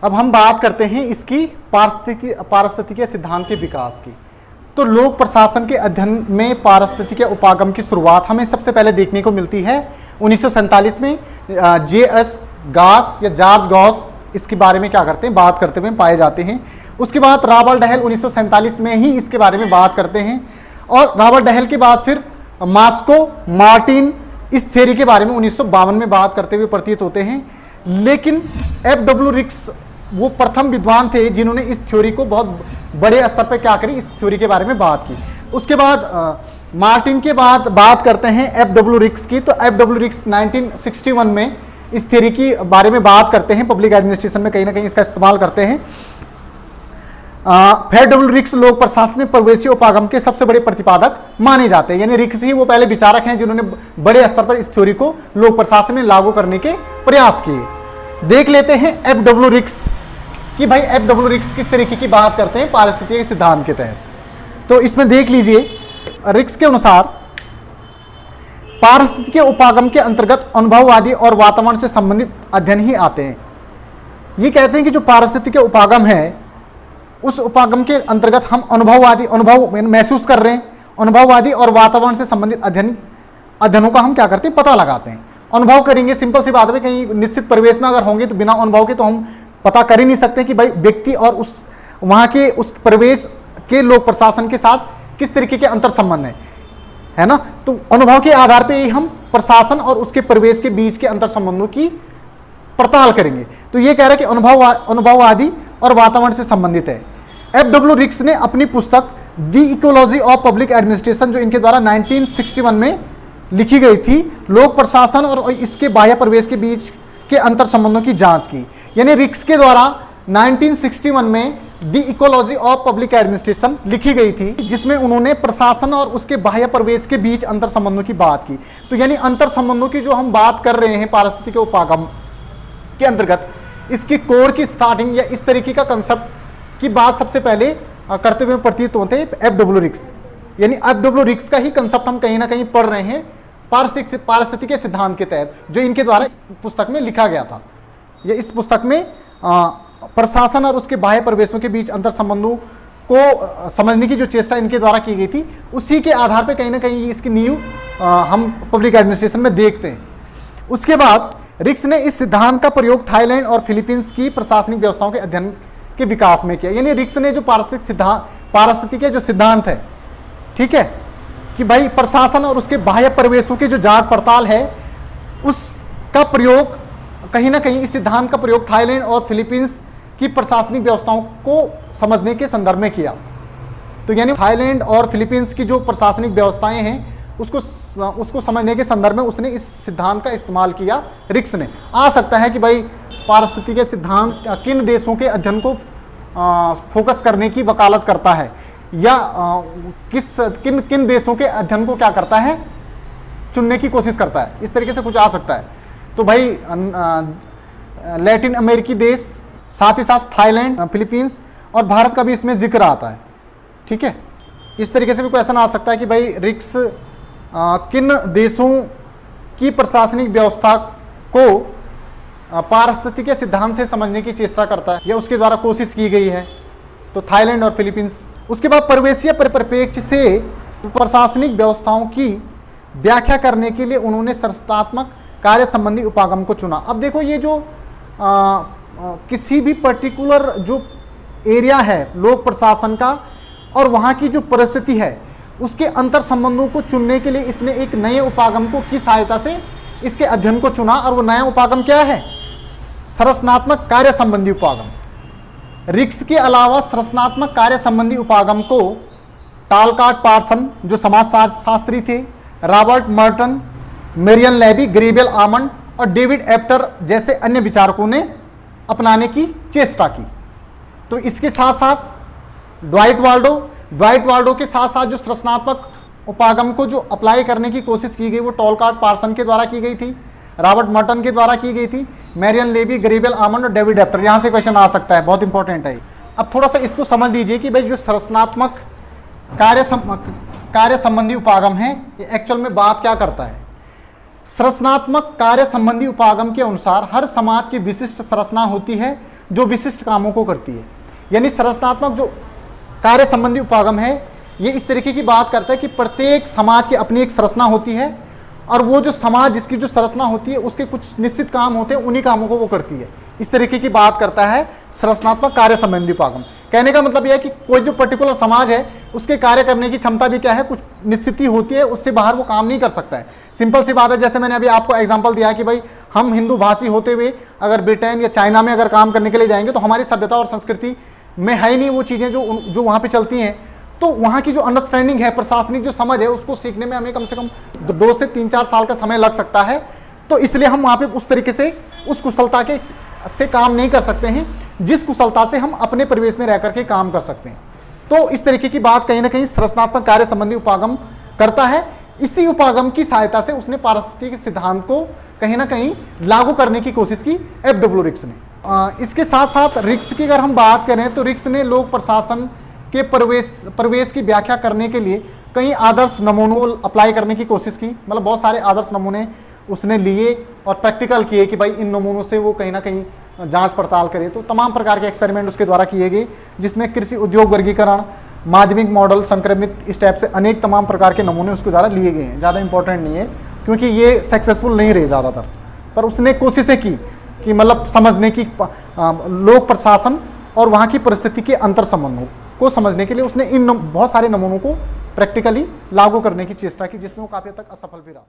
अब हम बात करते हैं इसकी पारिस्थितिकीय सिद्धांत के विकास की। तो लोक प्रशासन के अध्ययन में पारिस्थितिकीय उपागम की शुरुआत हमें सबसे पहले देखने को मिलती है 1947 में। J.S. गॉस या जॉर्ज गॉस इसके बारे में क्या करते हैं, बात करते हुए पाए जाते हैं। उसके बाद रॉबर्ट डहेल 1947 में ही इसके बारे में बात करते हैं, और रॉबर्ट डहेल के बाद फिर मास्को मार्टिन इस थ्योरी के बारे में 1952 में बात करते हुए प्रतीत होते हैं। लेकिन F.W. रिक्स वो प्रथम विद्वान थे जिन्होंने इस थ्योरी को बहुत बड़े स्तर पर क्या करी, इस थ्योरी के बारे में बात की। उसके बाद मार्टिन के बाद बात करते हैं F.W. रिक्स की। तो F.W. रिक्स 1961 में इस थ्योरी की बारे में बात करते हैं, पब्लिक एडमिनिस्ट्रेशन में कहीं ना कहीं इसका इस्तेमाल करते हैं। F.W. रिक्स लोक प्रशासन में प्रवेशीय उपागम के सबसे बड़े प्रतिपादक माने जाते हैं, यानी रिक्स ही वो पहले विचारक हैं जिन्होंने बड़े स्तर पर इस थ्योरी को लोक प्रशासन में लागू करने के प्रयास किए। देख लेते हैं F.W. रिक्स कि भाई F.W. रिक्स किस तरीके की बात करते हैं पारिस्थितिकीय सिद्धांत के तहत। तो इसमें देख लीजिए, रिक्स के अनुसार पारिस्थितिकीय उपागम के अंतर्गत अनुभववादी और वातावरण से संबंधित अध्ययन ही आते हैं। ये कहते हैं कि जो पारिस्थितिकीय उपागम है उस उपागम के अंतर्गत हम अनुभव महसूस कर रहे हैं, अनुभववादी और वातावरण से संबंधित अध्ययनों का हम क्या करते हैं, पता लगाते हैं। अनुभव करेंगे, सिंपल सी बात है, कहीं निश्चित परिवेश में अगर होंगे तो बिना अनुभव के तो हम पता कर ही नहीं सकते कि भाई व्यक्ति और उस वहाँ के उस परिवेश के लोक प्रशासन के साथ किस तरीके के अंतर संबंध है ना। तो अनुभव के आधार पर ही हम प्रशासन और उसके परिवेश के बीच के अंतर संबंधों की पड़ताल करेंगे। तो ये कह रहा है कि अनुभववादी और वातावरण से संबंधित है। F.W. रिक्स ने अपनी पुस्तक the ecology of public administration, जो इनके द्वारा 1961 में लिखी गई थी, लोक प्रशासन और इसके बाह्य परिवेश के बीच के अंतर संबंधों की जांच की। यानी रिक्स के द्वारा 1961 में the ecology of public administration लिखी गई थी, जिसमें उन्होंने प्रशासन और उसके बाह्य परिवेश के बीच अंतर संबंधों की बात की। तो यानी अंतर संबंधों की जो हम बात कर रहे हैं पारिस्थितिकीय उपागम के अंतर्गत, इसकी कोर की स्टार्टिंग या इस तरीके का कंसेप्ट की बात सबसे पहले करते हुए प्रतीत होते हैं F.W. रिक्स। यानी F.W. रिक्स का ही कंसेप्ट हम कहीं ना कहीं पढ़ रहे हैं पारिस्थितिकीय सिद्धांत के तहत, जो इनके द्वारा पुस्तक में लिखा गया था। ये इस पुस्तक में प्रशासन और उसके बाह्य परिवेशों के बीच अंतर संबंधों को समझने की जो चेष्टा इनके द्वारा की गई थी, उसी के आधार पर कहीं ना कहीं इसकी नींव हम पब्लिक एडमिनिस्ट्रेशन में देखते हैं। उसके बाद रिक्स ने इस सिद्धांत का प्रयोग थाईलैंड और फिलीपींस की प्रशासनिक व्यवस्थाओं के अध्ययन के विकास में किया। यानी रिक्स ने जो पारिस्थितिकीय जो सिद्धांत है, ठीक है, कि भाई प्रशासन और उसके बाह्य परिवेशों की जो जांच पड़ताल है, उसका प्रयोग कहीं ना कहीं इस सिद्धांत का प्रयोग थाईलैंड और फिलीपींस की प्रशासनिक व्यवस्थाओं को समझने के संदर्भ में किया। तो यानी थाईलैंड और फिलीपींस की जो प्रशासनिक व्यवस्थाएं हैं उसको समझने के संदर्भ में उसने इस सिद्धांत का इस्तेमाल किया रिक्स ने। आ सकता है कि भाई पारिस्थितिकीय सिद्धांत किन देशों के अध्ययन को फोकस करने की वकालत करता है, या किन देशों के अध्ययन को क्या करता है, चुनने की कोशिश करता है, इस तरीके से कुछ आ सकता है। तो भाई लैटिन अमेरिकी देश, साथ ही साथ थाईलैंड, फिलीपींस और भारत का भी इसमें जिक्र आता है, ठीक है। इस तरीके से भी क्वेश्चन आ सकता है कि भाई रिक्स किन देशों की प्रशासनिक व्यवस्था को पारिस्थितिकीय सिद्धांत से समझने की चेष्टा करता है या उसके द्वारा कोशिश की गई है, तो थाईलैंड और फिलीपींस। उसके बाद परिवेशीय परिप्रेक्ष्य से प्रशासनिक व्यवस्थाओं की व्याख्या करने के लिए उन्होंने संरचनात्मक कार्य संबंधी उपागम को चुना। अब देखो, ये जो किसी भी पर्टिकुलर जो एरिया है लोक प्रशासन का और वहाँ की जो परिस्थिति है, उसके अंतर संबंधों को चुनने के लिए इसने एक नए उपागम को की सहायता से इसके अध्ययन को चुना, और वो नया उपागम क्या है, संरचनात्मक कार्य संबंधी उपागम। रिक्स के अलावा संरचनात्मक कार्य संबंधी उपागम को टालकाट पार्सन जो समाजशास्त्री थे, Robert Merton, Marion Levy, Gabriel Almond और डेविड एप्टर जैसे अन्य विचारकों ने अपनाने की चेष्टा की। तो इसके साथ साथ ड्वाइट वाल्डो के साथ साथ जो संरचनात्मक उपागम को जो अप्लाई करने की कोशिश की गई वो टॉलकाट पार्सन के द्वारा की गई थी, रॉबर्ट मर्टन के द्वारा की गई थी, मेरियन लेवी, ग्रेबियल आमंड और डेविड एप्टर। यहाँ से क्वेश्चन आ सकता है, बहुत इंपॉर्टेंट है। अब थोड़ा सा इसको समझ लीजिए कि भाई जो संरचनात्मक कार्य संबंधी उपागम है, ये एक्चुअल में बात क्या करता है। संरचनात्मक कार्य संबंधी उपागम के अनुसार हर समाज की विशिष्ट संरचना होती है जो विशिष्ट कामों को करती है। यानी संरचनात्मक जो कार्य संबंधी उपागम है, ये इस तरीके की बात करता है कि प्रत्येक समाज की अपनी एक संरचना होती है और वो जो समाज जिसकी जो संरचना होती है उसके कुछ निश्चित काम होते हैं, उन्हीं कामों को वो करती है। इस तरीके की बात करता है संरचनात्मक कार्य संबंधी उपागम। कहने का मतलब यह है कि कोई जो पर्टिकुलर समाज है उसके कार्य करने की क्षमता भी क्या है, कुछ निश्चित ही होती है, उससे बाहर वो काम नहीं कर सकता है। सिंपल सी बात है, जैसे मैंने अभी आपको एग्जांपल दिया कि भाई हम हिंदू भाषी होते हुए अगर ब्रिटेन या चाइना में अगर काम करने के लिए जाएंगे तो हमारी सभ्यता और संस्कृति में है ही नहीं वो चीज़ें जो वहाँ पर चलती हैं। तो वहाँ की जो अंडरस्टैंडिंग है, प्रशासनिक जो समझ है, उसको सीखने में हमें कम से कम 2 से 3-4 साल का समय लग सकता है। तो इसलिए हम वहाँ पे उस तरीके से उस कुशलता के से काम नहीं कर सकते हैं जिस कुशलता से हम अपने परिवेश में रह करके काम कर सकते हैं। तो इस तरीके की बात कहीं ना कहीं संरचनात्मक कार्य संबंधी उपागम करता है। इसी उपागम की सहायता से उसने पारिस्थितिकी के सिद्धांत को कहीं ना कहीं लागू करने की कोशिश की F.W. रिक्स ने। इसके साथ साथ रिक्स की अगर हम बात करें तो रिक्स ने लोक प्रशासन के परिवेश की व्याख्या करने के लिए कई आदर्श नमूनों को अप्लाई करने की कोशिश की। मतलब बहुत सारे आदर्श नमूने उसने लिए और प्रैक्टिकल किए कि भाई इन नमूनों से वो कहीं ना कहीं जांच पड़ताल करे। तो तमाम प्रकार के एक्सपेरिमेंट उसके द्वारा किए गए, जिसमें कृषि उद्योग वर्गीकरण, माध्यमिक मॉडल, संक्रमित, इस टाइप से अनेक तमाम प्रकार के नमूने उसके द्वारा लिए गए हैं। ज़्यादा इंपॉर्टेंट नहीं है क्योंकि ये सक्सेसफुल नहीं रहे ज़्यादातर, पर उसने कोशिशें की कि मतलब समझने की लोक प्रशासन और वहाँ की परिस्थिति के अंतर संबंधों को समझने के लिए उसने इन बहुत सारे नमूनों को प्रैक्टिकली लागू करने की चेष्टा की, जिसमें वो काफ़ी हद तक असफल भी रहा।